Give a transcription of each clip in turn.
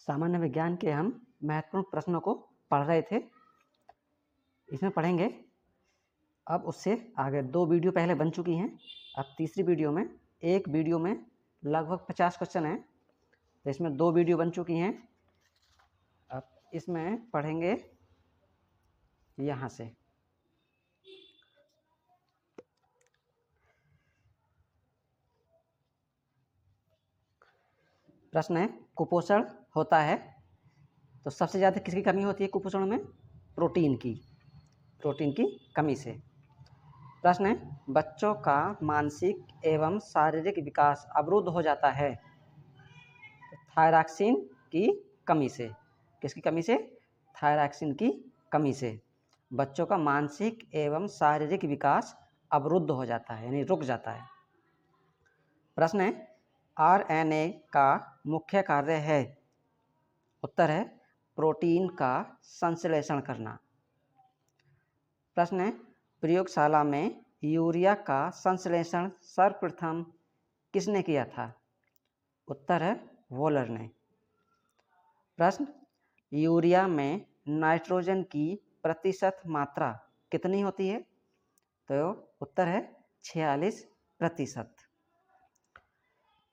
सामान्य विज्ञान के हम महत्वपूर्ण प्रश्नों को पढ़ रहे थे। इसमें पढ़ेंगे अब उससे आगे 2 वीडियो पहले बन चुकी हैं। अब तीसरी वीडियो में, एक वीडियो में लगभग 50 क्वेश्चन हैं, तो इसमें 2 वीडियो बन चुकी हैं। अब इसमें पढ़ेंगे यहाँ से। प्रश्न है, कुपोषण होता है तो सबसे ज़्यादा किसकी कमी होती है कुपोषण में? प्रोटीन की कमी से। प्रश्न है, बच्चों का मानसिक एवं शारीरिक विकास अवरुद्ध हो जाता है थायरॉक्सिन की कमी से। किसकी कमी से? थायरॉक्सिन की कमी से बच्चों का मानसिक एवं शारीरिक विकास अवरुद्ध हो जाता है, यानी रुक जाता है। प्रश्न है, आरएनए का मुख्य कार्य है? उत्तर है प्रोटीन का संश्लेषण करना। प्रश्न है, प्रयोगशाला में यूरिया का संश्लेषण सर्वप्रथम किसने किया था? उत्तर है वॉलर ने। प्रश्न, यूरिया में नाइट्रोजन की प्रतिशत मात्रा कितनी होती है? तो उत्तर है 46%।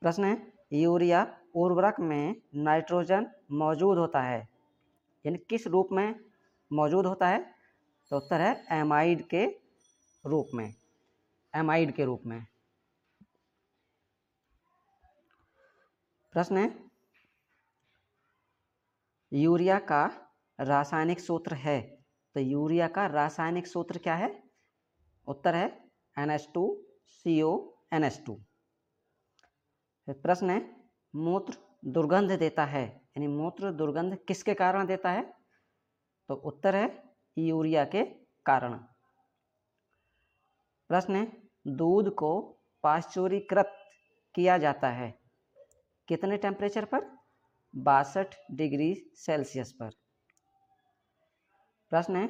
प्रश्न है, यूरिया उर्वरक में नाइट्रोजन मौजूद होता है, यानी किस रूप में मौजूद होता है? तो उत्तर है एमाइड के रूप में। प्रश्न है, यूरिया का रासायनिक सूत्र है, तो यूरिया का रासायनिक सूत्र क्या है? उत्तर है NH2CONH2। प्रश्न है, मूत्र दुर्गंध देता है, यानी मूत्र दुर्गंध किसके कारण देता है? तो उत्तर है यूरिया के कारण। प्रश्न है, दूध को पाश्चुरीकृत किया जाता है कितने टेम्परेचर पर? 62 डिग्री सेल्सियस पर। प्रश्न है,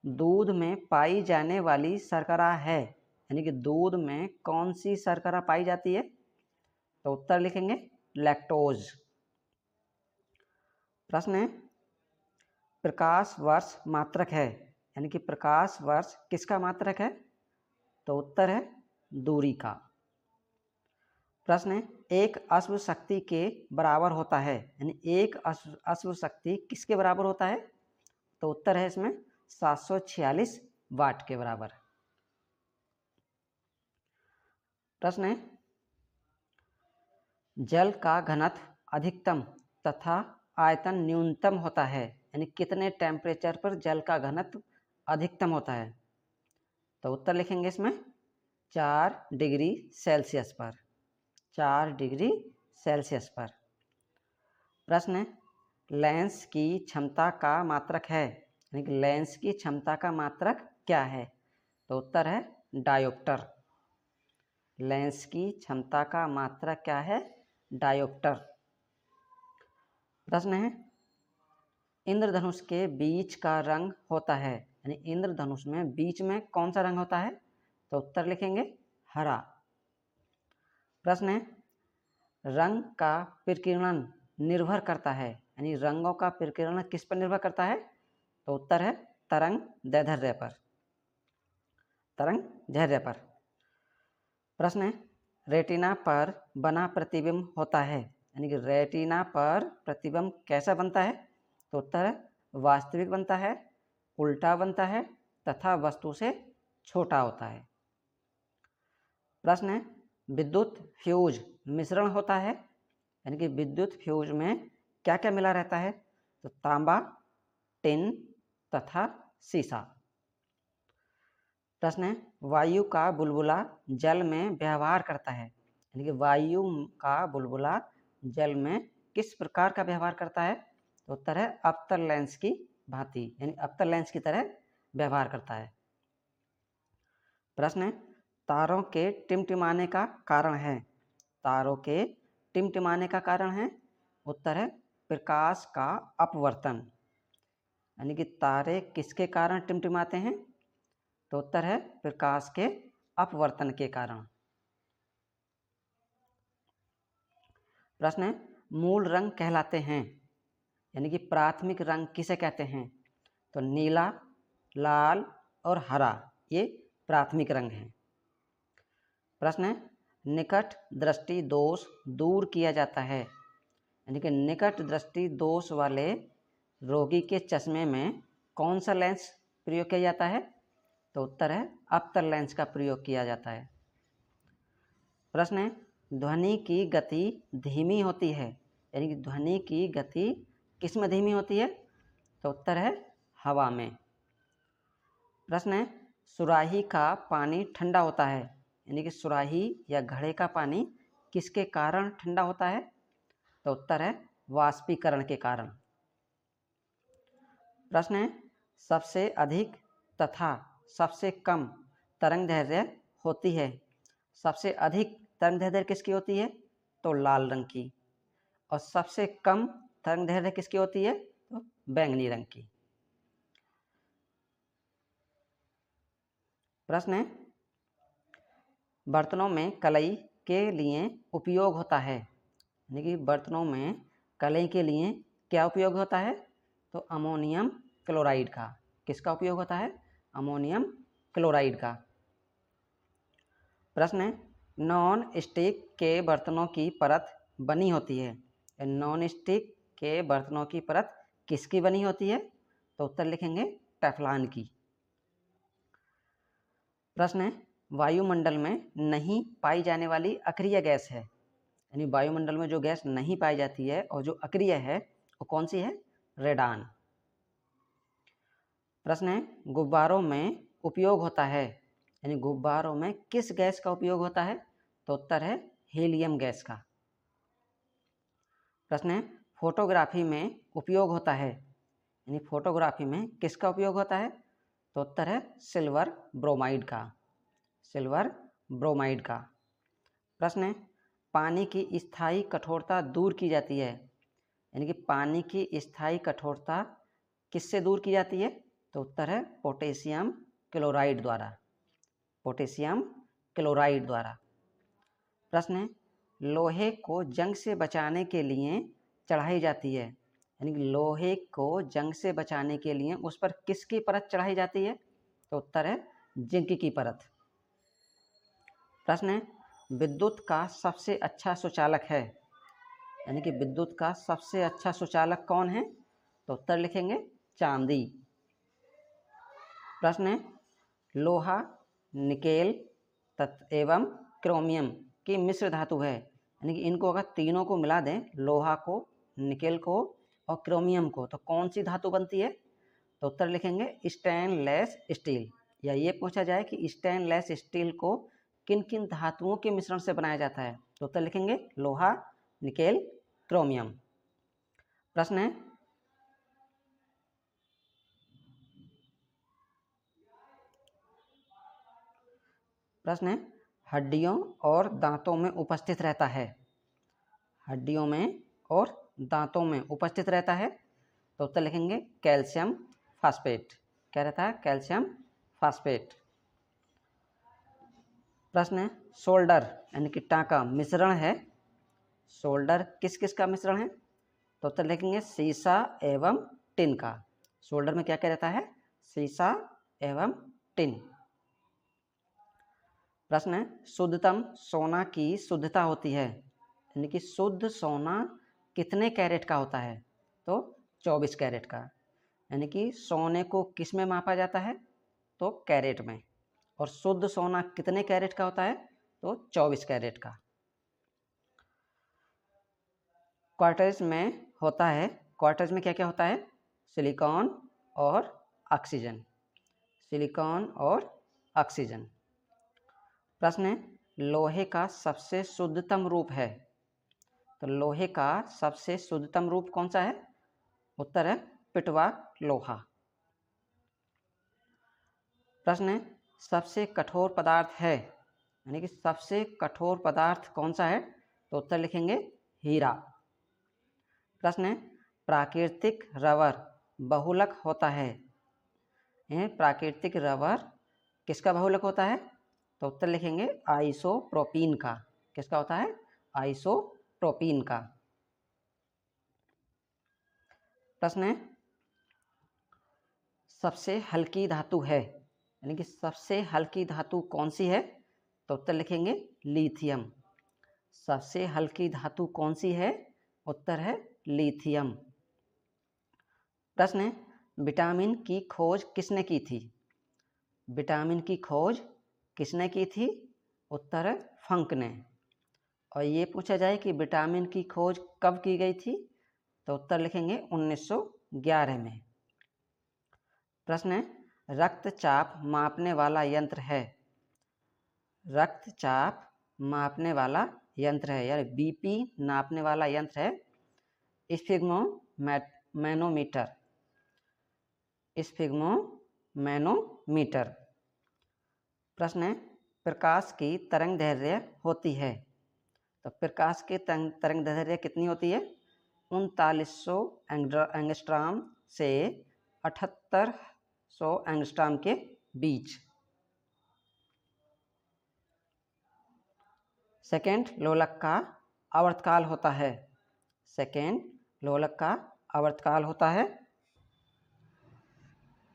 दूध में पाई जाने वाली शर्करा है, यानी कि दूध में कौन सी शर्करा पाई जाती है? तो उत्तर लिखेंगे लैक्टोज। प्रश्न है, प्रकाश वर्ष मात्रक है, यानी कि प्रकाश वर्ष किसका मात्रक है? तो उत्तर है दूरी का। प्रश्न है, एक अश्व शक्ति के बराबर होता है, यानी एक अश्व शक्ति किसके बराबर होता है? तो उत्तर है इसमें 746 वाट के बराबर। प्रश्न है, जल का घनत्व अधिकतम तथा आयतन न्यूनतम होता है, यानी कितने टेम्परेचर पर जल का घनत्व अधिकतम होता है? तो उत्तर लिखेंगे इसमें 4 डिग्री सेल्सियस पर। 4 डिग्री सेल्सियस पर। प्रश्न है, लेंस की क्षमता का मात्रक है, यानी कि लेंस की क्षमता का मात्रक क्या है? तो उत्तर है डायोप्टर। लेंस की क्षमता का मात्रक क्या है? डायोप्टर। प्रश्न है, इंद्रधनुष के बीच का रंग होता है, यानी इंद्रधनुष में बीच में कौन सा रंग होता है? तो उत्तर लिखेंगे हरा। प्रश्न है, रंग का प्रकीर्णन निर्भर करता है, यानी रंगों का प्रकीर्णन किस पर निर्भर करता है? तो उत्तर है तरंग दैर्ध्य पर। प्रश्न है, रेटिना पर बना प्रतिबिंब होता है, यानी कि रेटिना पर प्रतिबिंब कैसा बनता है? तो उत्तर है वास्तविक बनता है, उल्टा बनता है तथा वस्तु से छोटा होता है। प्रश्न है, विद्युत फ्यूज मिश्रण होता है, यानी कि विद्युत फ्यूज में क्या क्या मिला रहता है? तो तांबा, टिन तथा सीसा। प्रश्न है, वायु का बुलबुला जल में व्यवहार करता है, यानी कि वायु का बुलबुला जल में किस प्रकार का व्यवहार करता है? तो उत्तर है अवतल लेंस की भांति, यानी अवतल लेंस की तरह व्यवहार करता है। प्रश्न है, तारों के टिमटिमाने का कारण है? तारों के टिमटिमाने का कारण है? उत्तर है प्रकाश का अपवर्तन, यानी कि तारे किसके कारण टिमटिमाते हैं? तो उत्तर है प्रकाश के अपवर्तन के कारण। प्रश्न है, मूल रंग कहलाते हैं, यानी कि प्राथमिक रंग किसे कहते हैं? तो नीला, लाल और हरा ये प्राथमिक रंग हैं। प्रश्न है, निकट दृष्टि दोष दूर किया जाता है, यानी कि निकट दृष्टि दोष वाले रोगी के चश्मे में कौन सा लेंस प्रयोग किया जाता है? तो उत्तर है अप्तर लेंस का प्रयोग किया जाता है। प्रश्न है, ध्वनि की गति धीमी होती है, यानी कि ध्वनि की गति किस में धीमी होती है? तो उत्तर है हवा में। प्रश्न है, सुराही का पानी ठंडा होता है, यानी कि सुराही या घड़े का पानी किसके कारण ठंडा होता है? तो उत्तर है वाष्पीकरण के कारण। प्रश्न है, सबसे अधिक तथा सबसे कम तरंग दैर्ध्य होती है, सबसे अधिक तरंग दैर्ध्य किसकी होती है? तो लाल रंग की। और सबसे कम तरंग दैर्ध्य किसकी होती है? तो बैंगनी रंग की। प्रश्न है, बर्तनों में कलई के लिए उपयोग होता है, यानी कि बर्तनों में कलई के लिए क्या उपयोग होता है? तो अमोनियम क्लोराइड का। किसका उपयोग होता है? अमोनियम क्लोराइड का। प्रश्न है, नॉन स्टिक के बर्तनों की परत बनी होती है, नॉन स्टिक के बर्तनों की परत किसकी बनी होती है? तो उत्तर लिखेंगे टेफ्लॉन की। प्रश्न है, वायुमंडल में नहीं पाई जाने वाली अक्रिय गैस है, यानी वायुमंडल में जो गैस नहीं पाई जाती है और जो अक्रिय है वो कौन सी है? रेडान। प्रश्न है, गुब्बारों में उपयोग होता है, यानी गुब्बारों में किस गैस का उपयोग होता है? तो उत्तर है हीलियम गैस का। प्रश्न है, फोटोग्राफी में उपयोग होता है, यानी फोटोग्राफी में किसका उपयोग होता है? तो उत्तर है सिल्वर ब्रोमाइड का, सिल्वर ब्रोमाइड का। प्रश्न है, पानी की स्थायी कठोरता दूर की जाती है, यानी कि पानी की स्थायी कठोरता किससे दूर की जाती है? तो उत्तर है पोटेशियम क्लोराइड द्वारा, पोटेशियम क्लोराइड द्वारा। प्रश्न है, लोहे को जंग से बचाने के लिए चढ़ाई जाती है, यानी कि लोहे को जंग से बचाने के लिए उस पर किसकी परत चढ़ाई जाती है? तो उत्तर है जिंक की परत। प्रश्न है, विद्युत का सबसे अच्छा सुचालक है, यानी कि विद्युत का सबसे अच्छा सुचालक कौन है? तो उत्तर लिखेंगे चांदी। प्रश्न है, लोहा, निकेल एवं क्रोमियम की मिश्र धातु है, यानी कि इनको अगर तीनों को मिला दें, लोहा को, निकेल को और क्रोमियम को, तो कौन सी धातु बनती है? तो उत्तर लिखेंगे स्टेनलेस स्टील। या ये पूछा जाए कि स्टेनलेस स्टील को किन किन धातुओं के मिश्रण से बनाया जाता है, तो उत्तर लिखेंगे लोहा, निकेल, क्रोमियम। प्रश्न है, प्रश्न है, हड्डियों और दांतों में उपस्थित रहता है, हड्डियों में और दांतों में उपस्थित रहता है, तो उत्तर लिखेंगे कैल्शियम फास्फेट। क्या रहता है? Calcium phosphate. प्रश्न है, शोल्डर यानी कि टाँका मिश्रण है, शोल्डर किस किस का मिश्रण है? तो उत्तर लिखेंगे सीसा एवं टिन का। शोल्डर में क्या क्या रहता है? सीसा एवं टिन। प्रश्न है, शुद्धतम सोना की शुद्धता होती है, यानी कि शुद्ध सोना कितने कैरेट का होता है? तो 24 कैरेट का। यानी कि सोने को किस में मापा जाता है? तो कैरेट में। और शुद्ध सोना कितने कैरेट का होता है? तो 24 कैरेट का। क्वार्टज में होता है, क्वार्टज में क्या क्या होता है? सिलिकॉन और ऑक्सीजन, सिलिकॉन और ऑक्सीजन। प्रश्न है, लोहे का सबसे शुद्धतम रूप है, तो लोहे का सबसे शुद्धतम रूप कौन सा है? उत्तर है पिटवा लोहा। प्रश्न है, सबसे कठोर पदार्थ है, यानी कि सबसे कठोर पदार्थ कौन सा है? तो उत्तर लिखेंगे हीरा। प्रश्न है, प्राकृतिक रबर बहुलक होता है, प्राकृतिक रबर किसका बहुलक होता है? तो उत्तर लिखेंगे आइसोप्रोपीन का। किसका होता है? आइसोप्रोपीन का। प्रश्न है सबसे हल्की धातु है, यानी कि सबसे हल्की धातु कौन सी है? तो उत्तर लिखेंगे लिथियम। सबसे हल्की धातु कौन सी है? उत्तर है लिथियम। प्रश्न है विटामिन की खोज किसने की थी? विटामिन की खोज किसने की थी? उत्तर है फंक ने। और ये पूछा जाए कि विटामिन की खोज कब की गई थी? तो उत्तर लिखेंगे 1911 में। प्रश्न है रक्तचाप मापने वाला यंत्र है। रक्तचाप मापने वाला यंत्र है, यानी बीपी नापने वाला यंत्र है स्फिग्मोमैनोमीटर। स्फिग्मोमैनोमीटर। प्रश्न है प्रकाश की तरंग दैर्घ्य होती है। तो प्रकाश की तरंग दैर्घ्य कितनी होती है? 3900 एंगस्ट्रॉम से 7800 एंगस्ट्रॉम के बीच। सेकेंड लोलक का आवर्तकाल होता है। सेकेंड लोलक का आवर्तकाल होता है।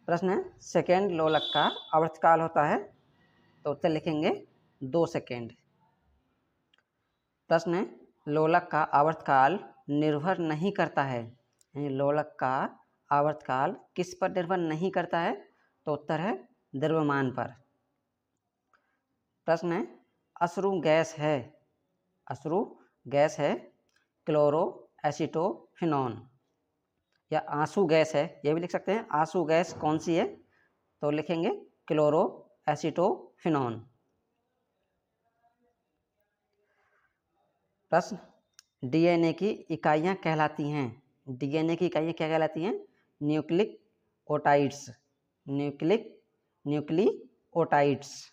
प्रश्न है सेकेंड लोलक का आवर्तकाल होता है, तो उत्तर लिखेंगे 2 सेकेंड। प्रश्न है लोलक का आवर्तकाल निर्भर नहीं करता है। लोलक का आवर्तकाल किस पर निर्भर नहीं करता है? तो उत्तर है द्रव्यमान पर। प्रश्न है अश्रु गैस है। अश्रु गैस है क्लोरो एसिटोफिनॉन, या आंसू गैस है, ये भी लिख सकते हैं। आंसू गैस कौन सी है? तो लिखेंगे क्लोरो एसिटोफिनॉन। प्रश्न डीएनए की इकाइयाँ कहलाती हैं। डीएनए की इकाइयाँ क्या कहलाती हैं? न्यूक्लिक ओटाइड्स। न्यूक्लियोटाइड्स।